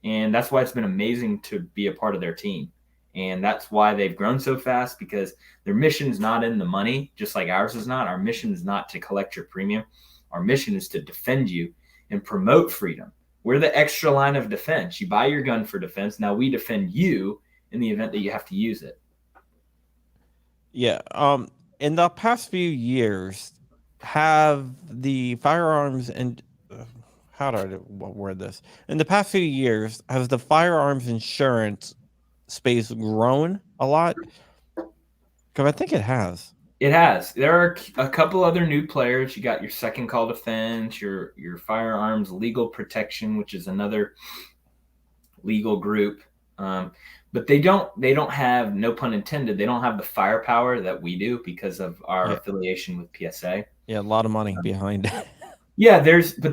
And that's why it's been amazing to be a part of their team. And that's why they've grown so fast, because their mission is not in the money, just like ours is not. Our mission is not to collect your premium. Our mission is to defend you and promote freedom. We're the extra line of defense. You buy your gun for defense. Now we defend you in the event that you have to use it. Yeah. In the past few years, have the firearms and how do I word this? In the past few years, has the firearms insurance space grown a lot? Because I think it has. It has. There are a couple other new players. You got your Second Call Defense, your Firearms Legal Protection, which is another legal group. But they don't have, no pun intended, they don't have the firepower that we do because of our affiliation with PSA. Yeah, a lot of money behind it. Yeah, there's a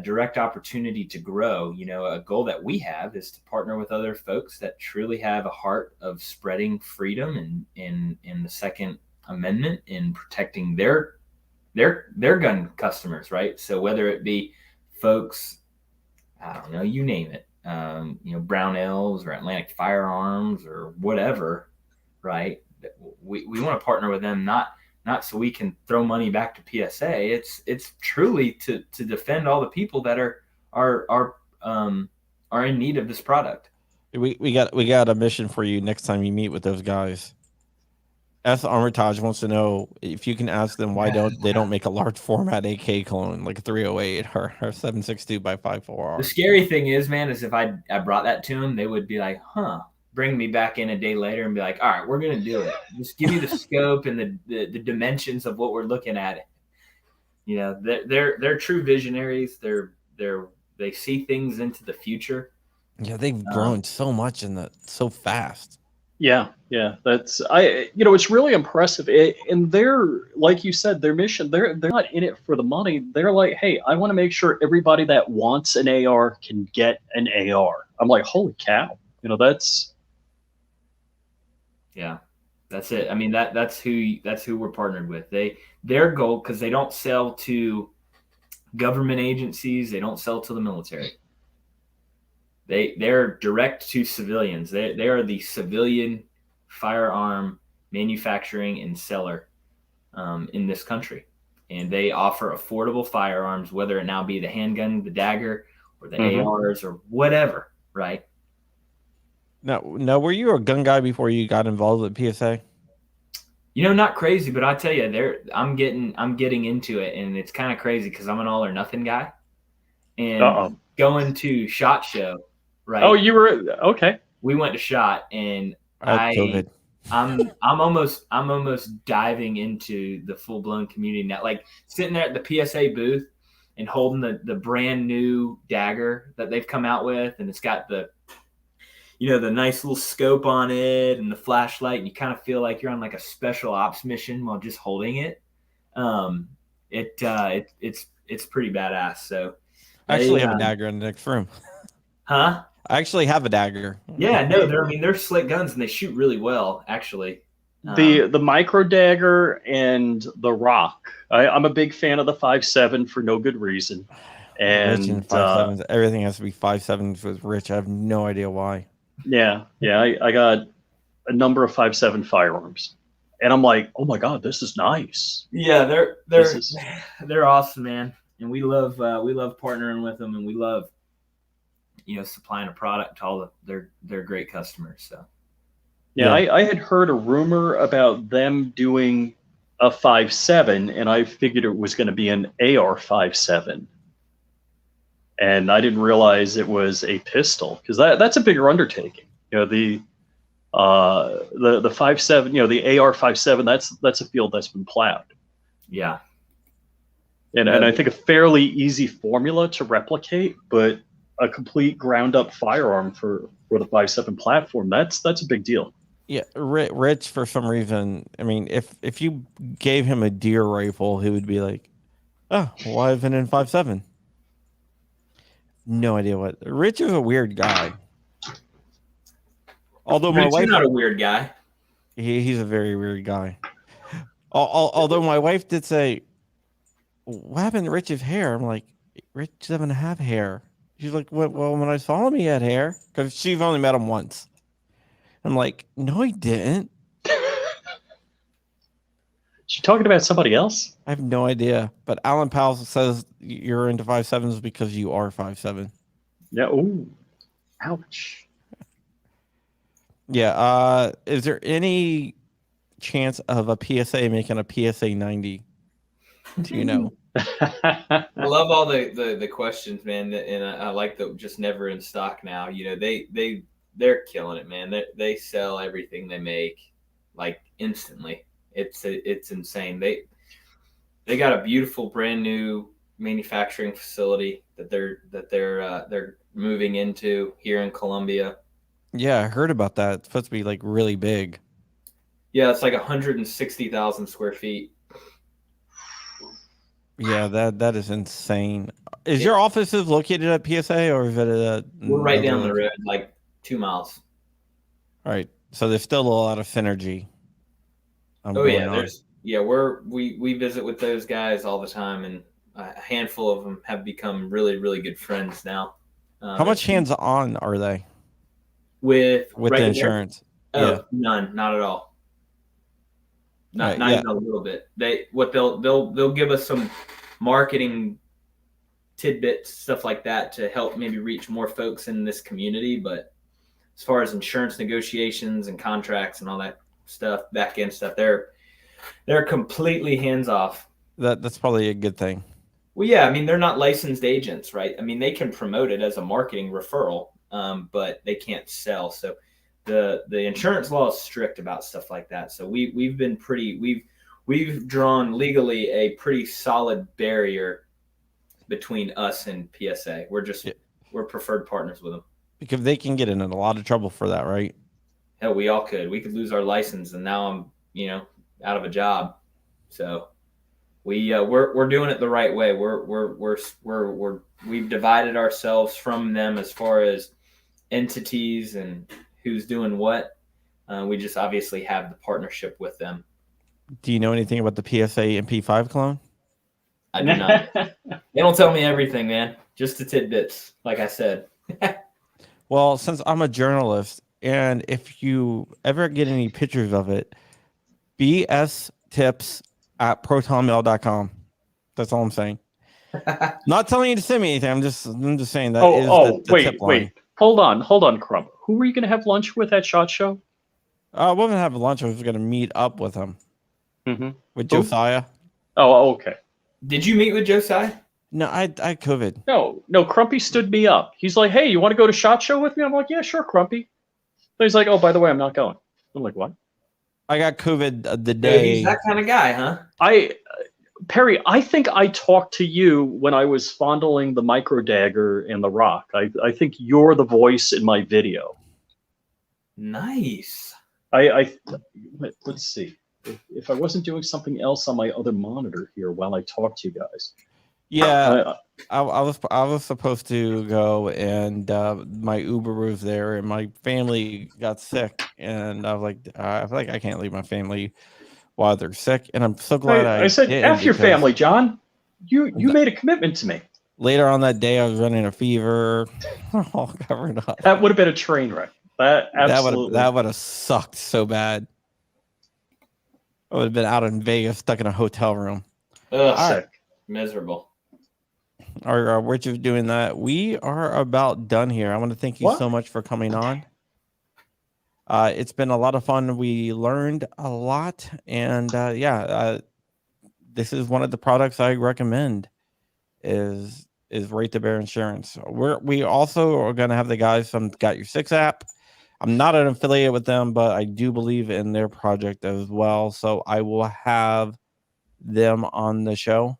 direct opportunity to grow. You know, a goal that we have is to partner with other folks that truly have a heart of spreading freedom and in the Second Amendment in protecting their gun customers, right? So whether it be folks, I don't know, you name it, Brown Elves or Atlantic Firearms or whatever, right? We want to partner with them, not so we can throw money back to PSA. It's truly to defend all the people that are in need of this product. We got a mission for you next time you meet with those guys. S. Armitage wants to know if you can ask them why they don't make a large format AK clone like a 308 or 7.62 by 5.4R. The scary thing is, man, is if I brought that to them, they would be like, huh. Bring me back in a day later and be like, all right, we're going to do it. Just give me the scope and the dimensions of what we're looking at. You know, they're true visionaries. They see things into the future. Yeah, they've grown so much so fast. Yeah, that's it's really impressive. And they're, like you said, their mission, they're not in it for the money. They're like, hey, I want to make sure everybody that wants an AR can get an AR. I'm like, holy cow. Yeah, that's it. I mean, that's who we're partnered with. Their goal, because they don't sell to government agencies, they don't sell to the military. They're direct to civilians. They are the civilian firearm manufacturing and seller in this country, and they offer affordable firearms, whether it now be the handgun, the dagger, or the ARs or whatever. Right. Now, were you a gun guy before you got involved with PSA? Not crazy, but I tell you, I'm getting into it, and it's kind of crazy because I'm an all or nothing guy, and going to SHOT Show, right? Oh, you were okay. We went to SHOT, and COVID. I'm almost diving into the full blown community now, like sitting there at the PSA booth and holding the brand new dagger that they've come out with, and it's got the nice little scope on it and the flashlight, and you kind of feel like you're on like a special ops mission while just holding it. It's pretty badass. So I actually have a dagger in the next room. Huh? I actually have a dagger. Yeah, no, they're slick guns and they shoot really well, actually. The micro dagger and the rock. I'm a big fan of the 5.7 for no good reason. And 5.7s, everything has to be 5.7s with Rich. I have no idea why. Yeah. I got a number of 5.7 firearms, and I'm like, oh my god, this is nice. Yeah, they're awesome, man, and we love partnering with them, and we love supplying a product to all their great customers. So yeah. I had heard a rumor about them doing a 5.7, and I figured it was going to be an AR 5.7. And I didn't realize it was a pistol, because that's a bigger undertaking. The 5.7, the AR 5.7, that's a field that's been plowed. Yeah. And I think a fairly easy formula to replicate, but a complete ground up firearm for the 5.7 platform, that's a big deal. Yeah, Rich, for some reason, I mean, if you gave him a deer rifle, he would be like, oh, why have been in 5.7? No idea what. Rich is a weird guy. Although my wife, not a weird guy. He's a very weird guy. Although my wife did say, what happened to Rich's hair? I'm like, Rich doesn't have hair. She's like, well, when I saw him, he had hair. Because she's only met him once. I'm like, no, he didn't. She talking about somebody else? I have no idea. But Alan Powell says you're into 5.7s because you are 5.7. Yeah. Ooh. Ouch. Yeah. Is there any chance of a PSA making a PSA 90? Do you know? I love all the questions, man, and I like the just never in stock now. They they're killing it, man. They sell everything they make like instantly. It's insane. They got a beautiful brand new manufacturing facility that they're moving into here in Columbia. Yeah, I heard about that. It's supposed to be like really big. Yeah, it's like 160,000 square feet. Yeah, that is insane. Is your offices located at PSA or is it at We're right down the another road, like 2 miles. All right. So there's still a lot of synergy. Oh yeah, going on. we visit with those guys all the time, and a handful of them have become really really good friends now. How much hands-on are they with with right the there? insurance? Oh, Yeah. none, not at all. Not Right, yeah. even a little bit. They'll give us some marketing tidbits, stuff like that, to help maybe reach more folks in this community. But as far as insurance negotiations and contracts and all that stuff, back end stuff, they're completely hands off. That's probably a good thing. Well, yeah, I mean, they're not licensed agents, right? I mean, they can promote it as a marketing referral, but they can't sell. So the insurance law is strict about stuff like that. So we've drawn legally a pretty solid barrier between us and PSA. We're preferred partners with them. Because they can get in a lot of trouble for that, right? Hell, we all could. We could lose our license, and now I'm out of a job. So we're doing it the right way. We've divided ourselves from them as far as entities and who's doing what. We just obviously have the partnership with them. Do you know anything about the PSA MP5 clone? I do not. They don't tell me everything, man. Just the tidbits, like I said. Well, since I'm a journalist, and if you ever get any pictures of it, bstips@protonmail.com. That's all I'm saying. Not telling you to send me anything. I'm just saying that the tip line. Wait. Hold on, Crumb. Who were you going to have lunch with at SHOT Show? I wasn't going to have lunch. I was going to meet up with him. Mm-hmm. With Josiah. Oh, okay. Did you meet with Josiah? No, I COVID. No, Crumpy stood me up. He's like, hey, you want to go to SHOT Show with me? I'm like, yeah, sure, Crumpy. So he's like, oh, by the way, I'm not going. I'm like, what? I got COVID the day. He's that kind of guy, huh? Perry, I think I talked to you when I was fondling the micro dagger and the rock. I think you're the voice in my video. Nice. Let's see. If I wasn't doing something else on my other monitor here while I talk to you guys. Yeah, I was supposed to go, and my Uber was there, and my family got sick, and I was like, I feel like I can't leave my family while they're sick, and I'm so glad I said, didn't, F your family, John. You made a commitment to me. Later on that day, I was running a fever, all covered up. That would have been a train wreck. That would have sucked so bad. I would have been out in Vegas, stuck in a hotel room. Ugh, sick. Miserable. We're just doing that. We are about done here. I want to thank you so much for coming on. It's been a lot of fun. We learned a lot, and this is one of the products I recommend. Is Rate the Bear Insurance. We also are going to have the guys from Got Your Six app. I'm not an affiliate with them, but I do believe in their project as well. So I will have them on the show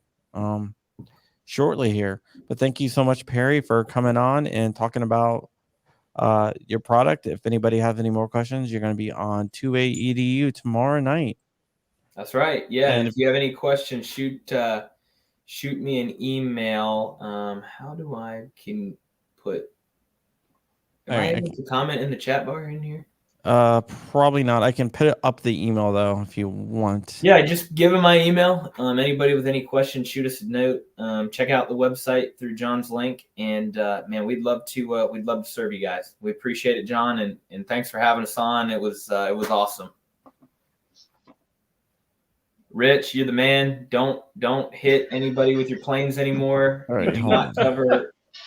shortly here. But thank you so much, Perry, for coming on and talking about your product. If anybody has any more questions, you're going to be on 2A EDU tomorrow night. That's right. Yeah. And if you have any questions, shoot me an email. How do I put? Am I able to comment in the chat bar in here? Probably not. I can put it up the email though if you want. Yeah, just give him my email. Anybody with any questions, shoot us a note. Check out the website through John's link, and man, we'd love to serve you guys. We appreciate it, John, and thanks for having us on. It was awesome. Rich, you're the man. Don't hit anybody with your planes anymore. All right,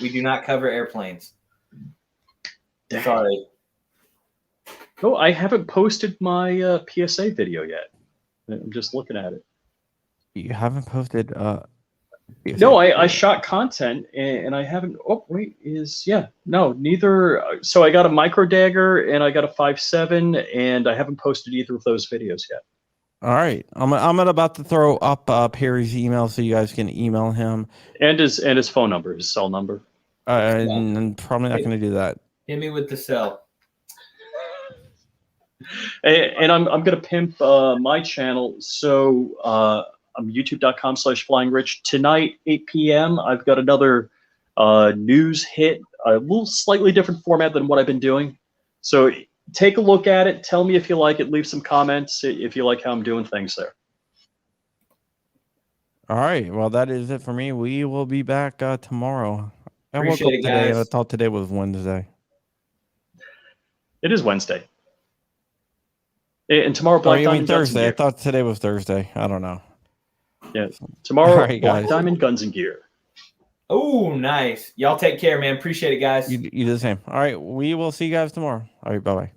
we do not cover airplanes. Dang. Sorry. Oh, I haven't posted my PSA video yet. I'm just looking at it. You haven't posted. No, I shot content and I haven't. Oh wait, neither. So I got a micro dagger and I got a 5.7 and I haven't posted either of those videos yet. All right, I'm about to throw up Perry's email so you guys can email him And his phone number, his cell number. and probably not going to do that. Hit me with the cell. And I'm gonna pimp my channel. So I'm youtube.com/flyingrich. Tonight, 8 p.m. I've got another news hit, a little slightly different format than what I've been doing. So take a look at it. Tell me if you like it. Leave some comments if you like how I'm doing things there. All right, well, that is it for me. We will be back tomorrow. I woke up Appreciate it, today and I guys. thought today was Wednesday. It is Wednesday. And tomorrow, Black You mean Diamond Guns and Thursday? I Gear. thought today was Thursday. I don't know. Yeah, tomorrow, All right, Black guys. Diamond Guns and Gear. Oh, nice. Y'all take care, man. Appreciate it, guys. You do the same. All right, we will see you guys tomorrow. All right, bye-bye.